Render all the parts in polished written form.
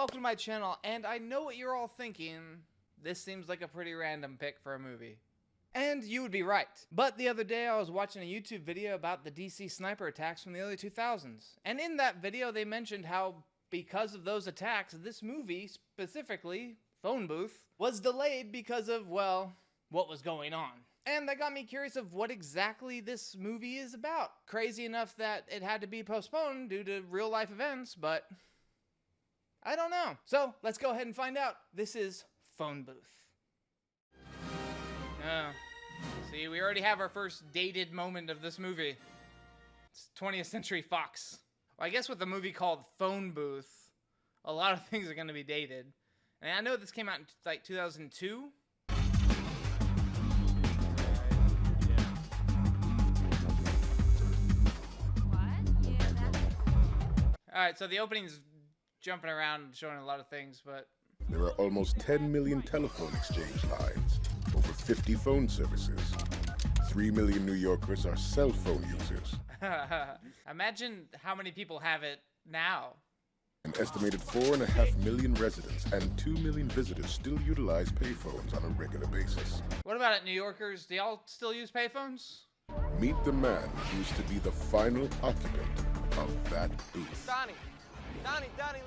welcome to my channel, and I know what you're all thinking. This seems like a pretty random pick for a movie. And you would be right. But the other day I was watching a YouTube video about the DC sniper attacks from the early 2000s. And in that video they mentioned how because of those attacks, this movie, specifically Phone Booth, was delayed because of, well, what was going on. And that got me curious of what exactly this movie is about. Crazy enough that it had to be postponed due to real life events, but I don't know. So let's go ahead and find out. This is Phone Booth. Oh, see, we already have our first dated moment of this movie. It's 20th Century Fox. Well, I guess with a movie called Phone Booth, a lot of things are going to be dated. And I know this came out in like 2002. Alright, so the opening's jumping around, showing a lot of things, but... There are almost 10 million telephone exchange lines, over 50 phone services. 3 million New Yorkers are cell phone users. Imagine how many people have it now. An estimated 4.5 million residents and 2 million visitors still utilize payphones on a regular basis. What about it, New Yorkers? Do y'all still use payphones? Meet the man who used to be the final occupant of that booth. Donnie,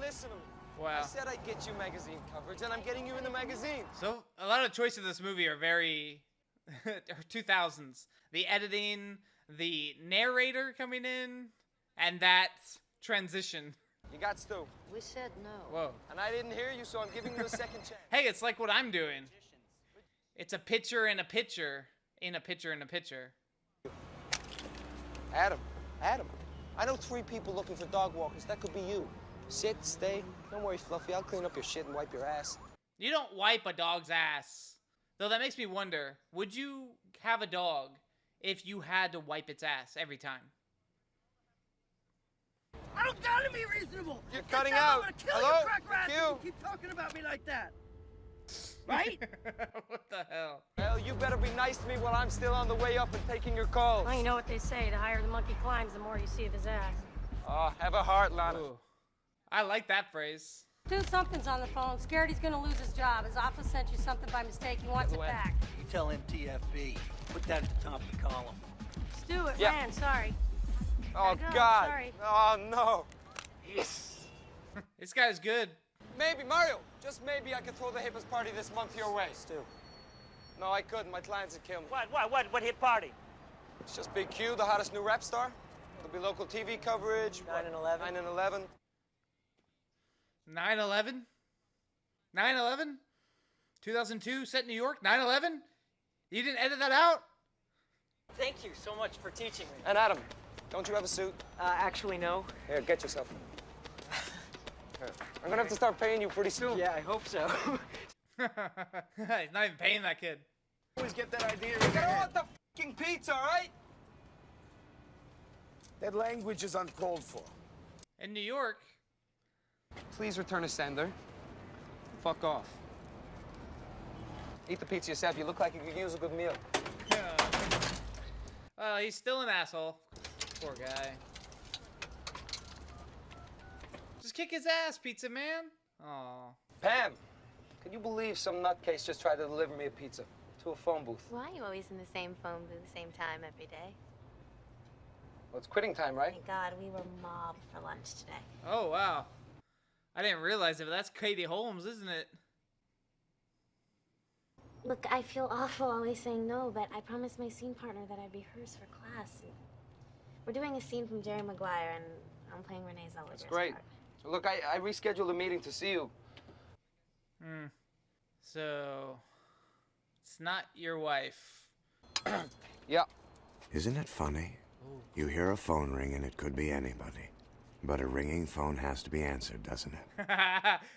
listen to me. Wow. I said I'd get you magazine coverage, and I'm getting you in the magazine. So, a lot of choices in this movie are very 2000s. The editing, the narrator coming in, and that transition. You got Stu. We said no. Whoa. And I didn't hear you, so I'm giving you a second chance. Hey, it's like what I'm doing. It's a picture in a picture, in a picture in a picture. Adam. I know 3 people looking for dog walkers. That could be you. Sit, stay. Don't worry, Fluffy. I'll clean up your shit and wipe your ass. You don't wipe a dog's ass. Though that makes me wonder, would you have a dog if you had to wipe its ass every time? I don't gotta be reasonable. You're cutting out. I'm gonna kill Hello? you, crack rat, if Q? you keep talking about me like that. Right? What the hell? Well, you better be nice to me while I'm still on the way up and taking your calls. Well, you know what they say, the higher the monkey climbs, the more you see of his ass. Oh, have a heart, Lana. Ooh. I like that phrase. Stu, something's on the phone. Scared he's gonna lose his job. His office sent you something by mistake. He wants it back. You tell him TFB. Put that at the top of the column. Stu, it Yeah. ran. Sorry. Oh, Gotta go, God. sorry. Oh, no. Yes. This guy's good. Maybe, Mario, just maybe I could throw the hippest party this month your way. Stu. No, I couldn't. My clients would kill me. What hit party? It's just Big Q, the hottest new rap star. There'll be local TV coverage. 9/11. 9/11. 9/11? 9/11? 2002, set in New York? 9/11? You didn't edit that out? Thank you so much for teaching me. And Adam, don't you have a suit? Actually, no. Here, get yourself. Here. I'm gonna have to start paying you pretty soon. Yeah, I hope so. He's not even paying that kid. Always get that idea. I don't want the fucking pizza, all right? That language is uncalled for. In New York, Please return a sender. Fuck off. Eat the pizza yourself. You look like you could use a good meal. he's still an asshole. Poor guy. Just kick his ass, pizza man. Aw. Pam, can you believe some nutcase just tried to deliver me a pizza to a phone booth? Why are you always in the same phone booth, same time every day? Well, it's quitting time, right? Thank God we were mobbed for lunch today. Oh, wow. I didn't realize it, but that's Katie Holmes, isn't it? Look, I feel awful always saying no, but I promised my scene partner that I'd rehearse for class. We're doing a scene from Jerry Maguire, and I'm playing Renee Zellweger's That's great. part. So look, I rescheduled a meeting to see you. So, it's not your wife. Yeah. Isn't it funny? You hear a phone ring and it could be anybody. But a ringing phone has to be answered, doesn't it?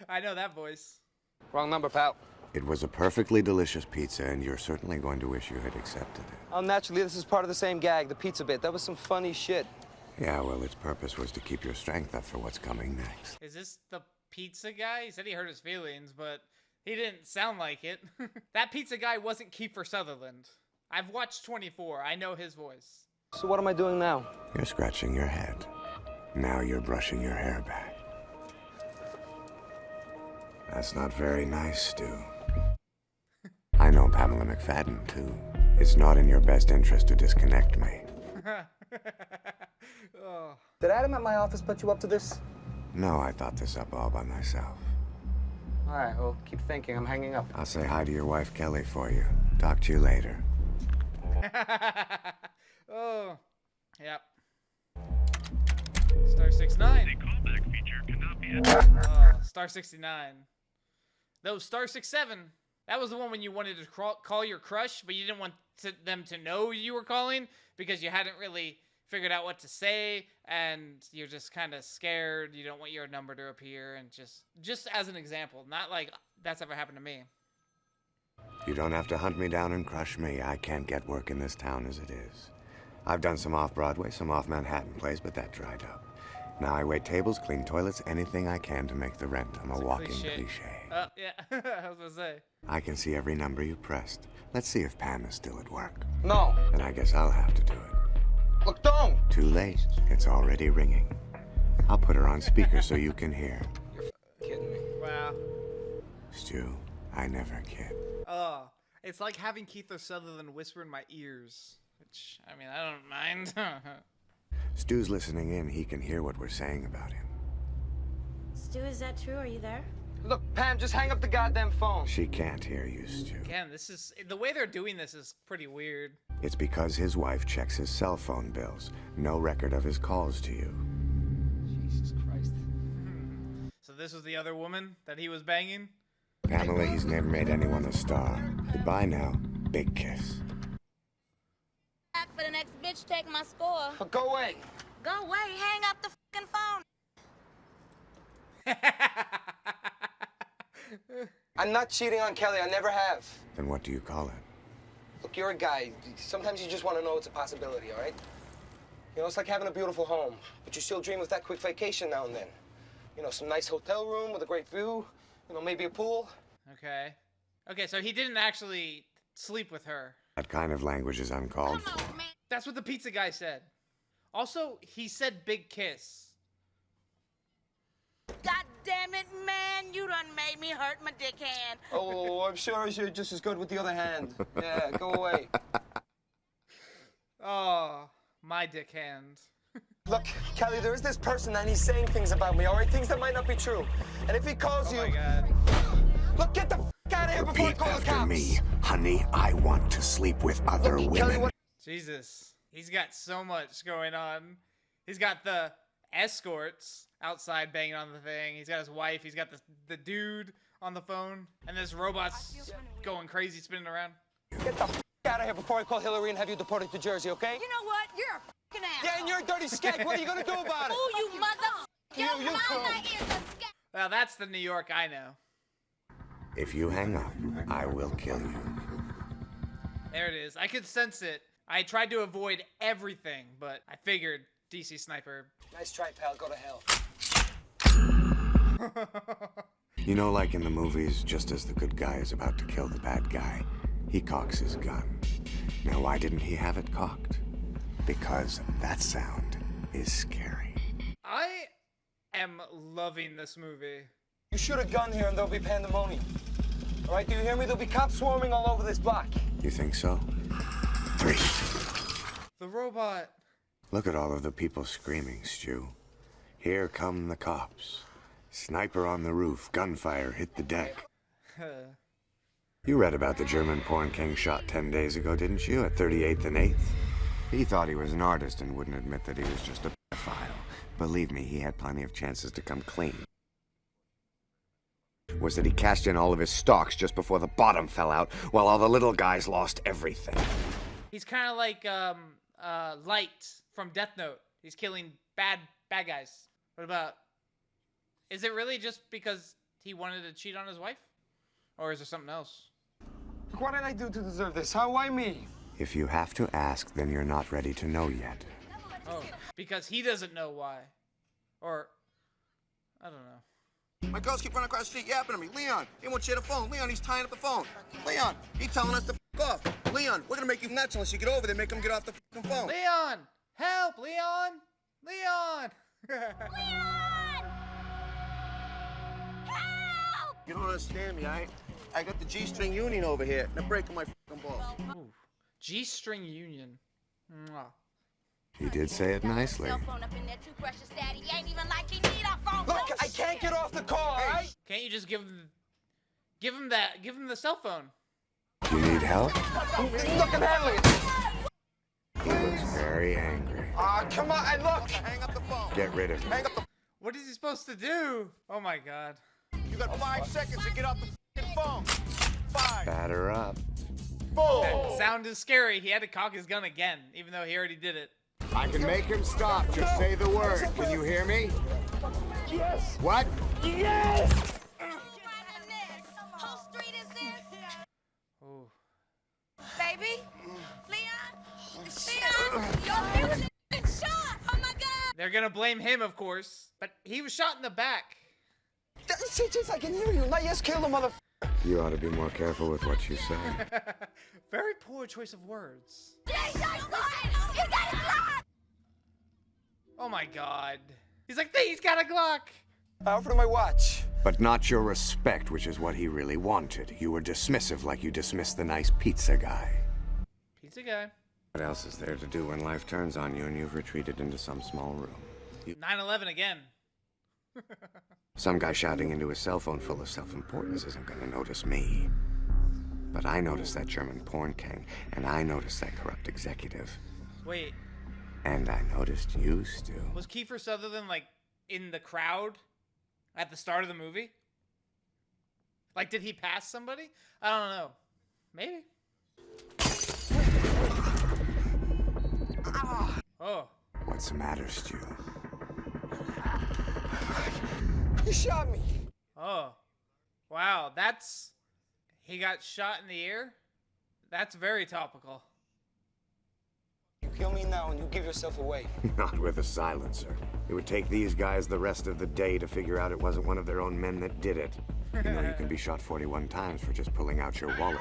I know that voice. Wrong number, pal. It was a perfectly delicious pizza, and you're certainly going to wish you had accepted it. Oh, naturally, this is part of the same gag, the pizza bit. That was some funny shit. Yeah, well, its purpose was to keep your strength up for what's coming next. Is this the pizza guy? He said he hurt his feelings, but he didn't sound like it. That pizza guy wasn't Kiefer Sutherland. I've watched 24. I know his voice. So what am I doing now? You're scratching your head. Now you're brushing your hair back. That's not very nice, Stu. I know Pamela McFadden, too. It's not in your best interest to disconnect me. Oh. Did Adam at my office put you up to this? No, I thought this up all by myself. All right, well, keep thinking. I'm hanging up. I'll say hi to your wife, Kelly, for you. Talk to you later. Oh. Yep. Star 69. The callback feature cannot be Star 69. No, Star 67. That was the one when you wanted to call your crush, but you didn't want them to know you were calling because you hadn't really figured out what to say, and you're just kind of scared. You don't want your number to appear, and just as an example, not like that's ever happened to me. You don't have to hunt me down and crush me. I can't get work in this town as it is. I've done some off-Broadway, some off-Manhattan plays, but that dried up. Now I wait tables, clean toilets, anything I can to make the rent. I'm a walking cliche. Yeah, I was gonna say. I can see every number you pressed. Let's see if Pam is still at work. No. Then I guess I'll have to do it. Look, don't. Too late. It's already ringing. I'll put her on speaker so you can hear. You're kidding me. Wow. Stu, I never kid. Oh, it's like having Keith Sutherland whisper in my ears, which, I mean, I don't mind. Stu's listening in. He can hear what we're saying about him. Stu, is that true? Are you there? Look, Pam, just hang up the goddamn phone. She can't hear you, Stu. Again, the way they're doing this is pretty weird. It's because his wife checks his cell phone bills. No record of his calls to you. Jesus Christ. So this was the other woman that he was banging? Pamela, he's never made anyone a star. Goodbye now. Big kiss. Back for the next bitch, take my score. But go away. Go away, hang up the fucking phone. I'm not cheating on Kelly. I never have. Then what do you call it? Look, you're a guy. Sometimes you just want to know it's a possibility, all right? You know, it's like having a beautiful home, but you still dream of that quick vacation now and then. You know, some nice hotel room with a great view. You know, maybe a pool. Okay. Okay, so he didn't actually sleep with her. That kind of language is uncalled for. That's what the pizza guy said. Also, he said big kiss. God damn it, man. You done made me hurt my dick hand. Oh, I'm sure you're just as good with the other hand. Yeah, go away. Oh, my dick hand. Look, Kelly, there is this person and he's saying things about me, all right? Things that might not be true. And if he calls Oh you... my God. Look, get the f*** out of here before I Repeat call the after cops. me. Honey, I want to sleep with other Look, women. Kelly, what... Jesus. He's got so much going on. He's got the escorts outside banging on the thing. He's got his wife. He's got the dude on the phone. And this robot's going crazy, spinning around. Get the f*** out of here before I call Hillary and have you deported to Jersey, okay? You know what? You're a fucking ass. Yeah, and you're a dirty skag. What are you gonna do about it? Oh, you mother... You Your too. mama is a skag. Well, that's the New York I know. If you hang up, I will kill you. There it is. I could sense it. I tried to avoid everything, but I figured DC Sniper. Nice try, pal. Go to hell. You know, like in the movies, just as the good guy is about to kill the bad guy, he cocks his gun. Now, why didn't he have it cocked? Because that sound is scary. I am loving this movie. You shoot a gun here and there'll be pandemonium. All right, do you hear me? There'll be cops swarming all over this block. You think so? 3. The robot. Look at all of the people screaming, Stu. Here come the cops. Sniper on the roof, gunfire hit the deck. You read about the German porn king shot 10 days ago, didn't you, at 38th and 8th? He thought he was an artist and wouldn't admit that he was just a pedophile. Believe me, he had plenty of chances to come clean. Was that he cashed in all of his stocks just before the bottom fell out, while all the little guys lost everything. He's kind of like Light from Death Note. He's killing bad guys. What about? Is it really just because he wanted to cheat on his wife, or is there something else? Look, what did I do to deserve this? How? Why me? If you have to ask, then you're not ready to know yet. Oh, because he doesn't know why, or I don't know. My girls keep running across the street yapping at me. Leon, he won't share the phone. Leon, he's tying up the phone. Leon, he's telling us to f off. Leon, we're gonna make you nuts unless you get over there and make him get off the f***ing phone. Leon, help! Leon, Leon. Leon! Help! You don't understand me, alright? I got the G-string union over here. They're breaking my fucking balls. Ooh. G-string union. Mwah. He did say it nicely. Look, I can't get off the car, alright? Can't you just give him the cell phone? Do you need help? Look, I'm handling it. He looks very angry. Come on, and look. Hang up the phone. Get rid of him. Hang up the... What is he supposed to do? Oh my god. You got 5 seconds to get off the fucking phone. 5. Batter up. 4. That sound is scary. He had to cock his gun again, even though he already did it. I can make him stop. Just say the word. Can you hear me? Yes. What? Yes. Oh. Baby? Leon? Leon? Your bitch is shot! Oh my god! They're gonna blame him, of course, but he was shot in the back. Just I can hear you. Not yes, kill the motherfucker. You ought to be more careful with what you say. Very poor choice of words. Oh my god. He's like, he's got a Glock. I offered him my watch. But not your respect, which is what he really wanted. You were dismissive like you dismissed the nice pizza guy. Pizza guy. What else is there to do when life turns on you and you've retreated into some small room? 9/11 again. Some guy shouting into his cell phone full of self-importance isn't gonna notice me. But I noticed that German porn king, and I noticed that corrupt executive. Wait. And I noticed you, Stu. Was Kiefer Sutherland, like, in the crowd at the start of the movie? Like, did he pass somebody? I don't know. Maybe. Oh. What's the matter, Stu? You shot me. Oh. Wow, that's... He got shot in the ear? That's very topical. You kill me now and you give yourself away. Not with a silencer. It would take these guys the rest of the day to figure out it wasn't one of their own men that did it. You know, you can be shot 41 times for just pulling out your wallet.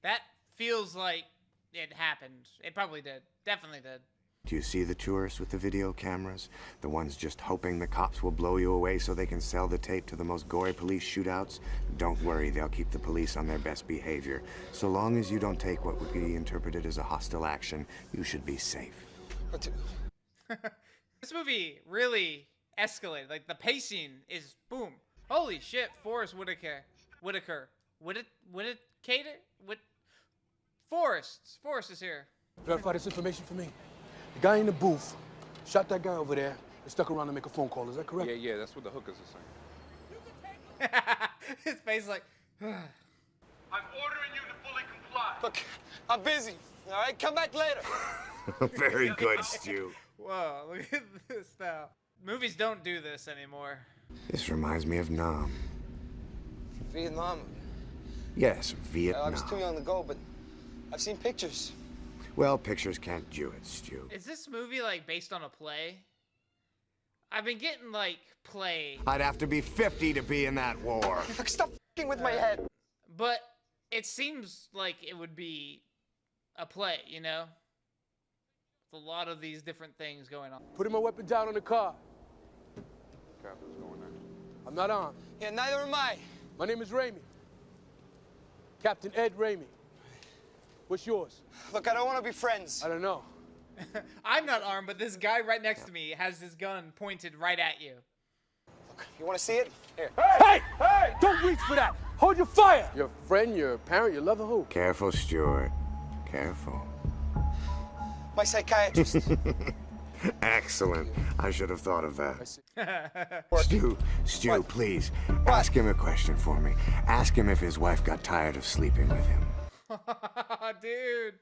That feels like it happened. It probably did. Definitely did. Do you see the tourists with the video cameras? The ones just hoping the cops will blow you away so they can sell the tape to the most gory police shootouts? Don't worry, they'll keep the police on their best behavior. So long as you don't take what would be interpreted as a hostile action, you should be safe. This movie really escalated. Like, the pacing is boom. Holy shit, Forrest Whitaker. Forrest is here. Verify this information for me. The guy in the booth shot that guy over there and stuck around to make a phone call. Is that correct? Yeah, that's what the hookers are saying. His face like... I'm ordering you to fully comply. Look, I'm busy. All right, come back later. Very good, Stu. Whoa, look at this now. Movies don't do this anymore. This reminds me of Nam. Vietnam. Yes, Vietnam. I was too young to go, but I've seen pictures. Well, pictures can't do it, Stu. Is this movie, like, based on a play? I've been getting, like, play. I'd have to be 50 to be in that war. Look, stop f***ing with my head. But it seems like it would be a play, you know? With a lot of these different things going on. Putting my weapon down on the car. Captain's going there. I'm not armed. Yeah, neither am I. My name is Ramey. Captain Ed Ramey. What's yours? Look, I don't want to be friends. I don't know. I'm not armed, but this guy right next to me has his gun pointed right at you. Look, you want to see it? Here. Hey! Hey! Don't reach for that! Hold your fire! Your friend, your parent, your lover, who? Careful, Stuart. Careful. My psychiatrist. Excellent. I should have thought of that. Stu, What? please, ask him a question for me. Ask him if his wife got tired of sleeping with him. Dude.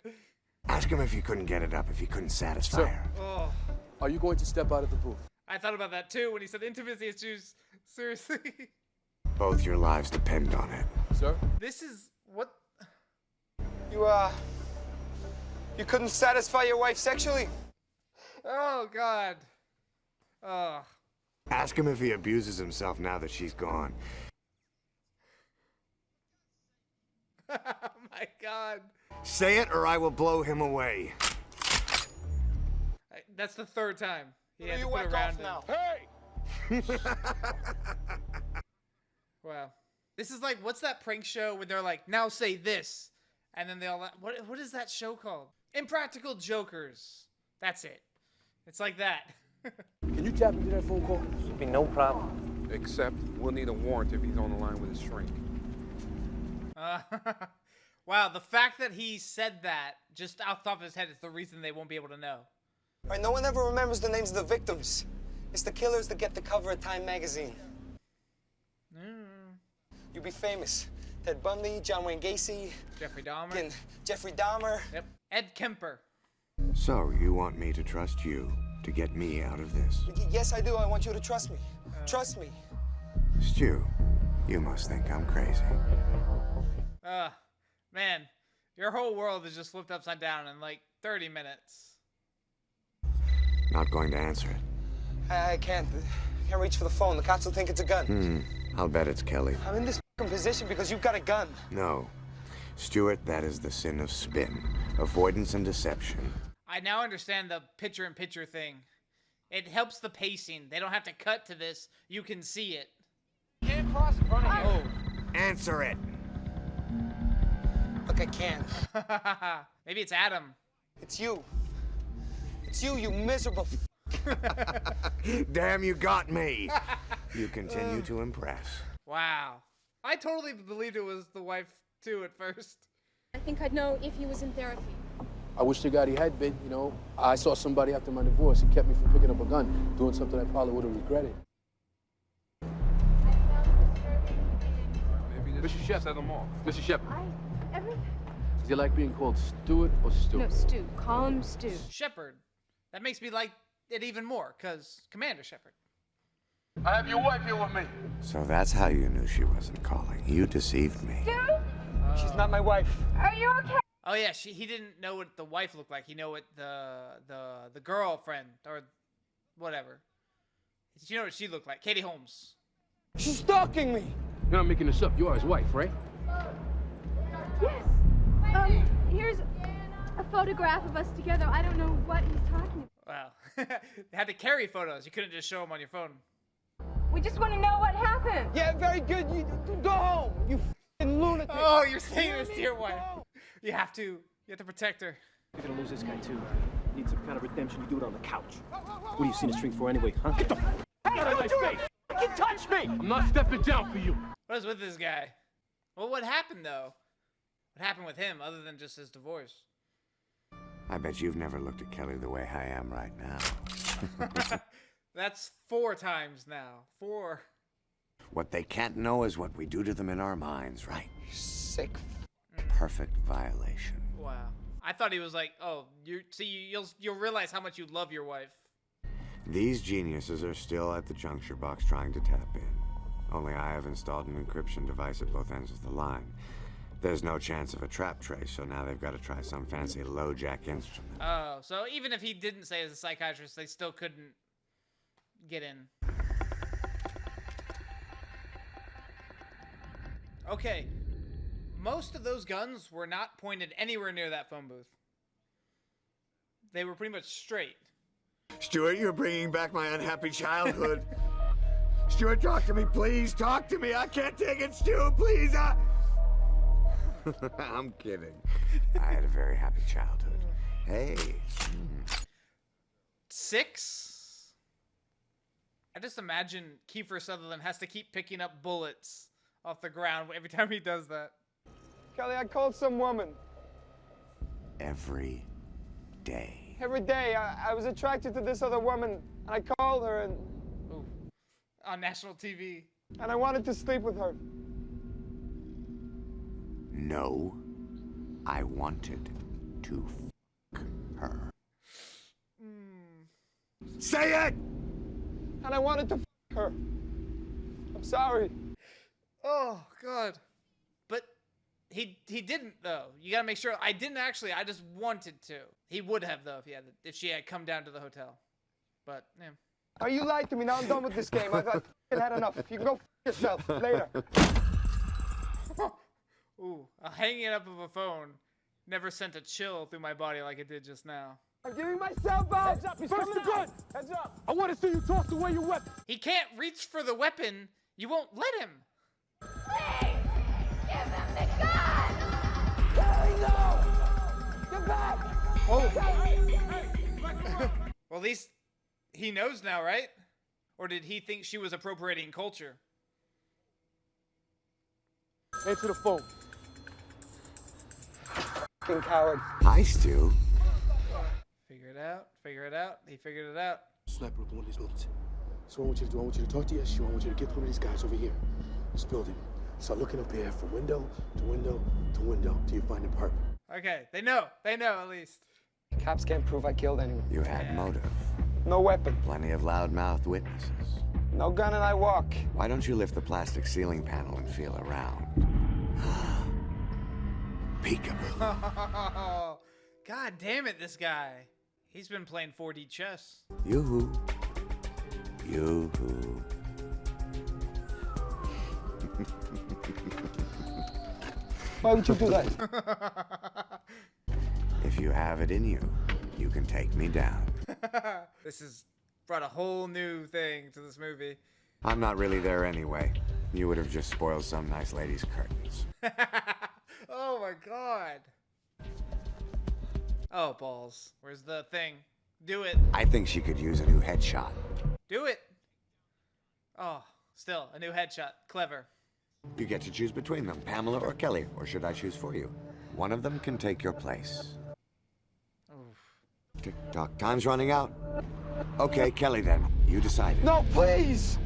Ask him if he couldn't get it up, if he couldn't satisfy her. Oh. Are you going to step out of the booth? I thought about that too when he said intimacy issues. Seriously. Both your lives depend on it. Sir? This is what? You couldn't satisfy your wife sexually? Oh, God. Oh. Ask him if he abuses himself now that she's gone. Oh, my God. Say it or I will blow him away. That's the third time. He had to You put whack around off him. now. Hey! Wow. This is like, what's that prank show where they're like, now say this, and then they all, what is that show called? Impractical Jokers. That's it. It's like that. Can you tap into that phone call? Should be no problem. Except we'll need a warrant if he's on the line with his shrink. Wow, the fact that he said that just off the top of his head is the reason they won't be able to know. All right, no one ever remembers the names of the victims. It's the killers that get the cover of Time magazine. You'll be famous. Ted Bundy, John Wayne Gacy. Jeffrey Dahmer. Again, Jeffrey Dahmer. Yep. Ed Kemper. So, you want me to trust you to get me out of this? Yes, I do. I want you to trust me. Trust me. Stu, you must think I'm crazy. Man, your whole world is just flipped upside down in like 30 minutes. Not going to answer it. I can't reach for the phone. The cops will think it's a gun. I'll bet it's Kelly. I'm in this position because you've got a gun. No. Stuart, that is the sin of spin. Avoidance and deception. I now understand the picture-in-picture thing. It helps the pacing. They don't have to cut to this. You can see it. Can't cross in front of you. Oh. Answer it. Look, I can't. Maybe it's Adam. It's you. It's you, you miserable Damn, you got me. You continue to impress. Wow. I totally believed it was the wife, too, at first. I think I'd know if he was in therapy. I wish to God he had been, you know. I saw somebody after my divorce. He kept me from picking up a gun, doing something I probably would have regretted. Mr. Shep, set them off. Mr. Shep. Does he like being called Stuart or Stu? No, Stu. Call him Stu. Shepard. That makes me like it even more, because Commander Shepard. I have your wife here with me. So that's how you knew she wasn't calling. You deceived me. She's not my wife. Are you okay? Oh yeah, he didn't know what the wife looked like. He knew what the girlfriend or whatever. You know what she looked like? Katie Holmes. She's stalking me. You're not making this up. You are his wife, right? Yes. Here's a photograph of us together. I don't know what he's talking about. Wow. They had to carry photos. You couldn't just show them on your phone. We just want to know what happened. Yeah, very good. You go home. You f***ing lunatic. Oh, you're saying this to your wife. You have to protect her. You're gonna lose this guy too. Need some kind of redemption. You do it on the couch. What are you seeing a string for anyway, huh? Get the f out of my face! You touch me! I'm not stepping down for you. What is with this guy? Well, what happened though? What happened with him other than just his divorce? I bet you've never looked at Kelly the way I am right now. That's 4 times now. 4. What they can't know is what we do to them in our minds, right? Sick. Perfect violation. Wow. I thought he was like, oh, you'll realize how much you love your wife. These geniuses are still at the juncture box trying to tap in. Only I have installed an encryption device at both ends of the line. There's no chance of a trap trace, so now they've got to try some fancy low-jack instrument. Oh, so even if he didn't say as a psychiatrist, they still couldn't get in. Okay. Most of those guns were not pointed anywhere near that phone booth. They were pretty much straight. Stuart, you're bringing back my unhappy childhood. Stuart, talk to me, please. Talk to me. I can't take it, Stu, please. I'm kidding. I had a very happy childhood. Hey. 6? I just imagine Kiefer Sutherland has to keep picking up bullets off the ground every time he does that. Kelly, I called some woman. Every day. Every day. I was attracted to this other woman, and I called her, and... Ooh. On national TV. And I wanted to sleep with her. No. I wanted to f*** her. Say it! And I wanted to f*** her. I'm sorry. Oh, God. But he didn't, though. You gotta make sure. I didn't actually. I just wanted to. He would have, though, if she had come down to the hotel. But, yeah. Oh, you lied to me. Now I'm done with this game. I've had enough. You can go f*** yourself. Later. Ooh, hanging up of a phone never sent a chill through my body like it did just now. I'm giving myself out. Heads up, he's coming out. Heads up. I want to see you toss away your weapon. He can't reach for the weapon. You won't let him. Well, at least he knows now, right? Or did he think she was appropriating culture? Answer the phone. Fucking coward. Hi, Stu. Figure it out. Figure it out. He figured it out. Sniper up in one of these buildings. So I want you to do, I want you to talk to your SU. I want you to get to one of these guys over here. This building. Start looking up here from window to window to window till you find an apartment. Okay, they know. They know at least. Cops can't prove I killed anyone. You had motive. No weapon. Plenty of loudmouthed witnesses. No gun and I walk. Why don't you lift the plastic ceiling panel and feel around? Peekaboo. God damn it, this guy. He's been playing 4D chess. Yoo-hoo. Yoo-hoo. Why would you do that? If you have it in you, you can take me down. This has brought a whole new thing to this movie. I'm not really there anyway. You would have just spoiled some nice lady's curtains. Oh my god. Oh, balls. Where's the thing? Do it. I think she could use a new headshot. Do it. Oh, still, a new headshot. Clever. You get to choose between them, Pamela or Kelly, or should I choose for you? One of them can take your place. Oof. Tick-tock, time's running out. Okay, Kelly then. You decided. No, please!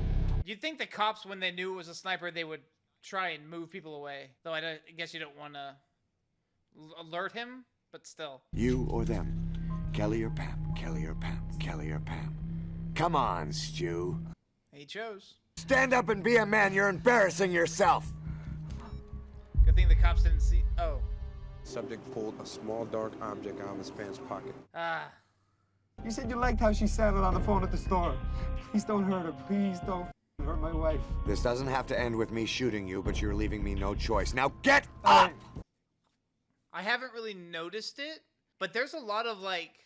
You'd think the cops, when they knew it was a sniper, they would try and move people away. Though I guess you don't want to alert him, but still. You or them. Kelly or Pam, Kelly or Pam, Kelly or Pam. Come on, Stu. He chose. Stand up and be a man. You're embarrassing yourself. Good thing the cops didn't see. Oh. Subject pulled a small dark object out of his pants pocket. Ah. You said you liked how she sounded on the phone at the store. Please don't hurt her. Please don't hurt my wife. This doesn't have to end with me shooting you, but you're leaving me no choice. Now get up! I haven't really noticed it, but there's a lot of like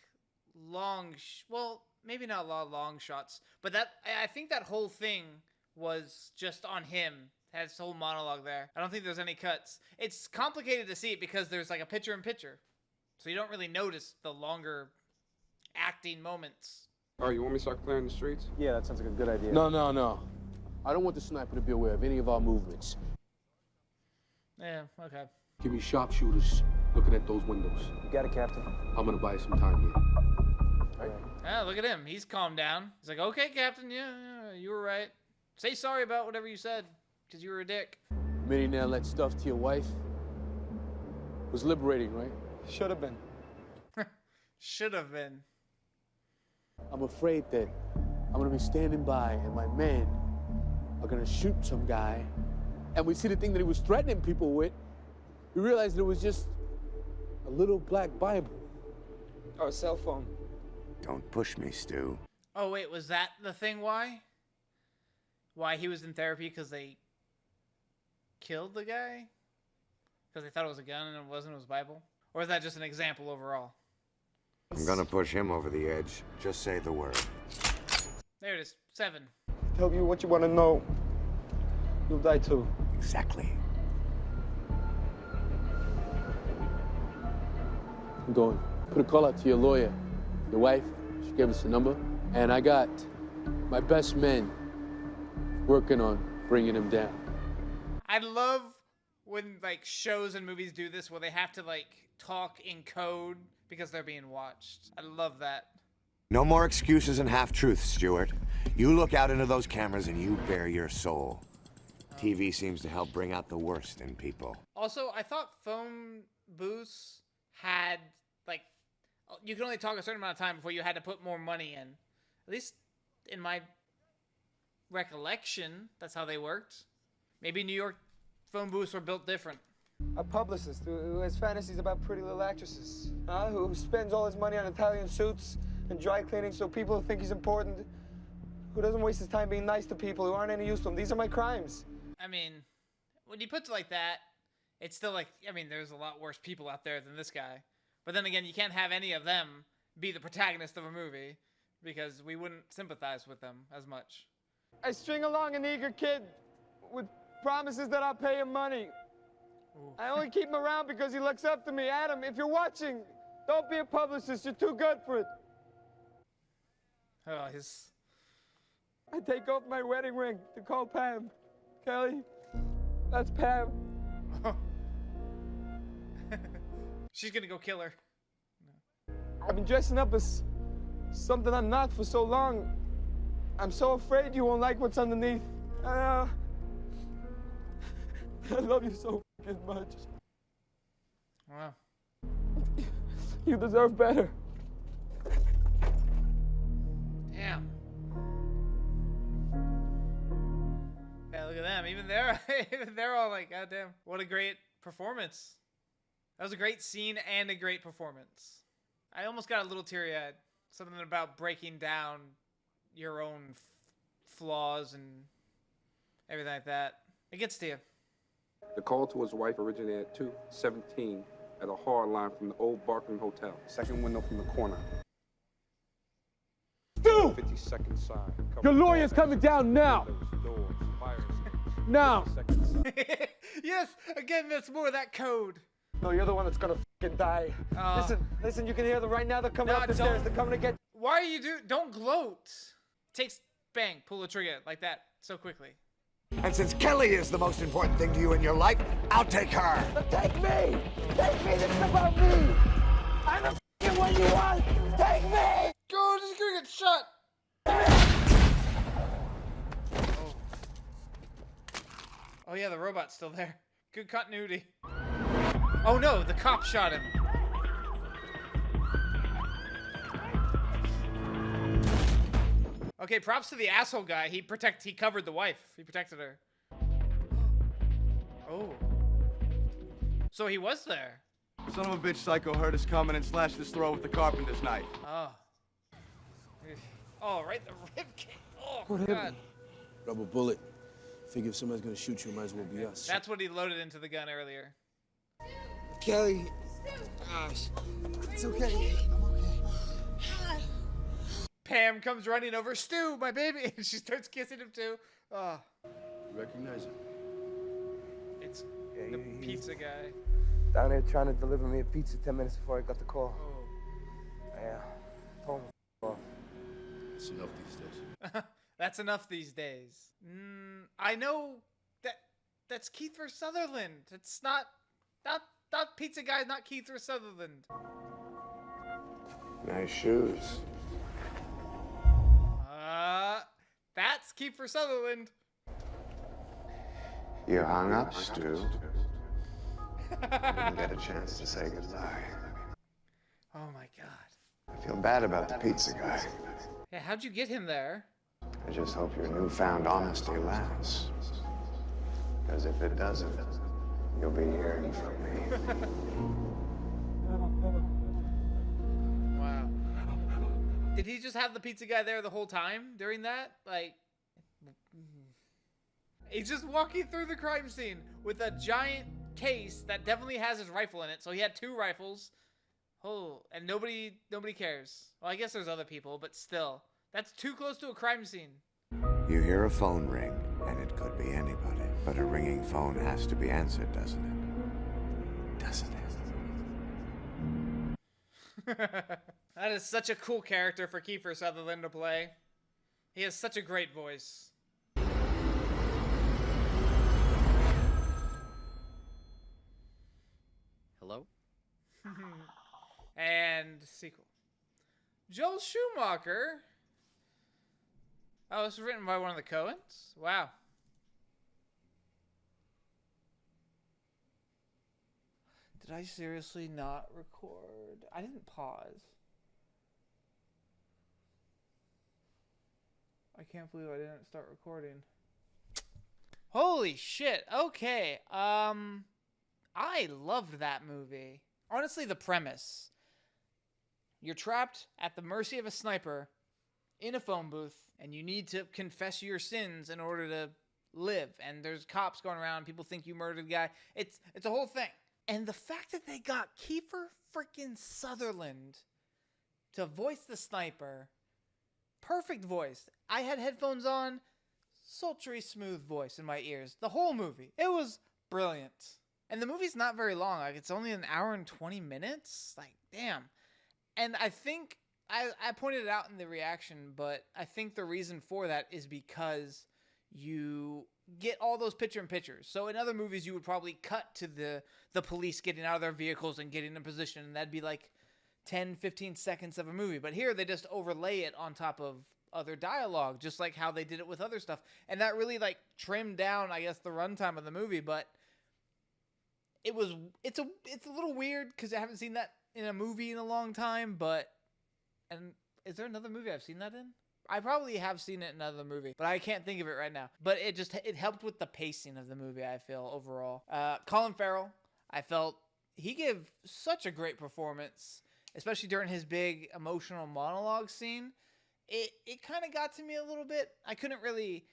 long, well, maybe not a lot of long shots, but I think that whole thing was just on him. Had his whole monologue there. I don't think there's any cuts. It's complicated to see it because there's like a picture-in-picture, so you don't really notice the longer acting moments. Oh, you want me to start clearing the streets? Yeah, that sounds like a good idea. No. I don't want the sniper to be aware of any of our movements. Yeah, okay. Give me sharpshooters looking at those windows. You got it, Captain. I'm gonna buy you some time here. Right. Ah, look at him. He's calmed down. He's like, okay, Captain, yeah, you were right. Say sorry about whatever you said, because you were a dick. Admitting that let stuff to your wife was liberating, right? Should have been. Should have been. I'm afraid that I'm gonna be standing by and my men are gonna shoot some guy, and we see the thing that he was threatening people with. We realized that it was just a little black Bible. Or a cell phone. Don't push me, Stu. Oh, wait, was that the thing why? Why he was in therapy? Because they killed the guy? Because they thought it was a gun and it wasn't, it was Bible? Or is that just an example overall? I'm gonna push him over the edge. Just say the word. There it is. 7. Tell you what you want to know. You'll die too. Exactly. I'm going. Put a call out to your lawyer. Your wife, she gave us a number. And I got my best men working on bringing him down. I love when like shows and movies do this where they have to like talk in code because they're being watched. I love that. No more excuses and half-truths, Stuart. You look out into those cameras and you bare your soul. TV seems to help bring out the worst in people. Also, I thought phone booths had like you could only talk a certain amount of time before you had to put more money in. At least in my recollection, that's how they worked. Maybe New York phone booths were built different. A publicist who has fantasies about pretty little actresses. Who spends all his money on Italian suits and dry cleaning so people think he's important. Who doesn't waste his time being nice to people who aren't any use to him. These are my crimes. I mean, when you put it like that, it's still like, I mean, there's a lot worse people out there than this guy. But then again, you can't have any of them be the protagonist of a movie because we wouldn't sympathize with them as much. I string along an eager kid with promises that I'll pay him money. Ooh. I only keep him around because he looks up to me. Adam, if you're watching, don't be a publicist. You're too good for it. Oh, his... I take off my wedding ring to call Pam. Kelly, that's Pam. She's gonna go kill her. I've been dressing up as something I'm not for so long. I'm so afraid you won't like what's underneath. I love you so fucking much. Wow. You deserve better. Damn. Yeah, look at them. Even they're all like, God damn, what a great performance. That was a great scene and a great performance. I almost got a little teary-eyed. Something about breaking down your own flaws and everything like that. It gets to you. The call to his wife originated at 2:17 at a hard line from the old Barclay Hotel. Second window from the corner. Stu! 52nd side. Your lawyer's coming down now. Doors, fire escapes. Now. 52nd side. Yes, again, that's more of that code. No, you're the one that's gonna fucking die. Listen, you can hear them right now. They're coming up the stairs. They're coming to get. Why are you don't gloat. Takes bang, pull the trigger like that so quickly. And since Kelly is the most important thing to you in your life, I'll take her. But take me! Take me! This is about me! I'm the fucking one you want! Take me! Go, just gonna get shot! Oh yeah, the robot's still there. Good continuity. Oh no, the cop shot him. Okay, props to the asshole guy. He covered the wife. He protected her. Oh. So he was there. Son of a bitch psycho heard us coming and slashed his throat with the carpenter's knife. Oh. Oh, right, the ribcage. Oh, What God. happened? Rubber bullet. Figure if somebody's gonna shoot you, it might as well be us. That's what he loaded into the gun earlier. Kelly. Gosh. It's okay. I'm okay. Pam comes running over. Stu, my baby. And she starts kissing him too. Oh. You recognize him? It's the pizza guy. Down there trying to deliver me a pizza 10 minutes before I got the call. Oh. Yeah. Told him off. That's enough these days. That's enough these days. I know that's Kiefer Sutherland. It's not pizza guy, not Kiefer Sutherland. Nice shoes. That's Kiefer Sutherland. You hung up, Stu. Didn't get a chance to say goodbye. Oh my God. I feel bad about the pizza guy. Yeah, how'd you get him there? I just hope your newfound honesty lasts. Because if it doesn't, you'll be hearing from me. Wow. Did he just have the pizza guy there the whole time during that? Like, he's just walking through the crime scene with a giant case that definitely has his rifle in it. So he had 2 rifles. Oh, and nobody cares. Well, I guess there's other people, but still. That's too close to a crime scene. You hear a phone ring, and it could be anybody. But a ringing phone has to be answered, doesn't it? Doesn't it? That is such a cool character for Kiefer Sutherland to play. He has such a great voice. Hello? And sequel. Joel Schumacher. Oh, this was written by one of the Coens? Wow. Did I seriously not record? I didn't pause. I can't believe I didn't start recording. Holy shit. Okay. I loved that movie. Honestly, the premise. You're trapped at the mercy of a sniper in a phone booth, and you need to confess your sins in order to live. And there's cops going around. People think you murdered the guy. It's a whole thing. And the fact that they got Kiefer freaking Sutherland to voice the sniper, perfect voice. I had headphones on, sultry smooth voice in my ears. The whole movie. It was brilliant. And the movie's not very long. Like, it's only an hour and 20 minutes. Like, damn. And I think I pointed it out in the reaction, but I think the reason for that is because you get all those picture-in-pictures. So in other movies, you would probably cut to the police getting out of their vehicles and getting in position, and that'd be like 10, 15 seconds of a movie. But here, they just overlay it on top of other dialogue, just like how they did it with other stuff. And that really, like, trimmed down, I guess, the runtime of the movie, but it's a little weird because I haven't seen that in a movie in a long time, and is there another movie I've seen that in? I probably have seen it in another movie, but I can't think of it right now. But it helped with the pacing of the movie, I feel, overall. Colin Farrell, I felt he gave such a great performance, especially during his big emotional monologue scene. It kind of got to me a little bit. I couldn't really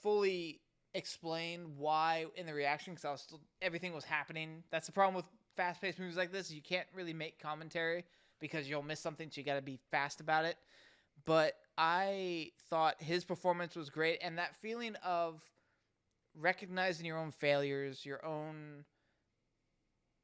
fully explain why in the reaction because everything was happening. That's the problem with fast-paced movies like this. You can't really make commentary because you'll miss something, so you got to be fast about it. But I thought his performance was great, and that feeling of recognizing your own failures, your own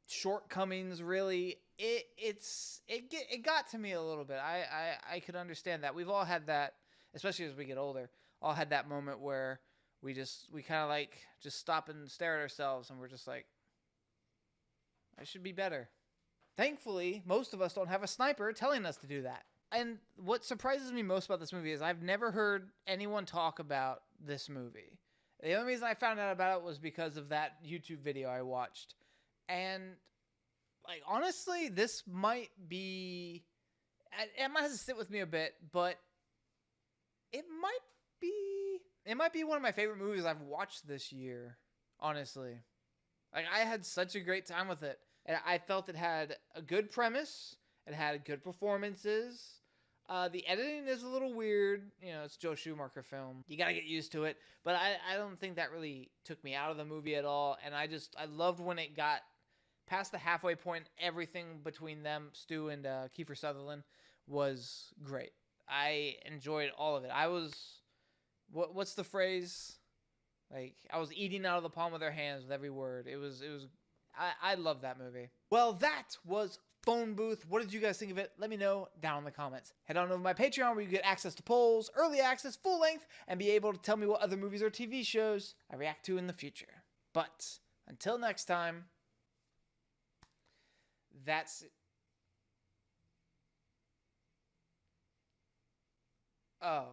shortcomings, really, it got to me a little bit. I could understand that. We've all had that, especially as we get older, all had that moment where we kind of like just stop and stare at ourselves, and we're just like, I should be better. Thankfully, most of us don't have a sniper telling us to do that. And what surprises me most about this movie is I've never heard anyone talk about this movie. The only reason I found out about it was because of that YouTube video I watched. And, like, honestly, this might be... It might have to sit with me a bit, but it might be one of my favorite movies I've watched this year, honestly. Like, I had such a great time with it. And I felt it had a good premise. It had good performances. The editing is a little weird. You know, it's Joe Schumacher film. You got to get used to it. But I don't think that really took me out of the movie at all. And I loved when it got past the halfway point. Everything between them, Stu and Kiefer Sutherland, was great. I enjoyed all of it. I was... What's the phrase? Like, I was eating out of the palm of their hands with every word. I love that movie. Well, that was Phone Booth. What did you guys think of it? Let me know down in the comments. Head on over to my Patreon where you get access to polls, early access, full length, and be able to tell me what other movies or TV shows I react to in the future. But until next time, that's it. Oh,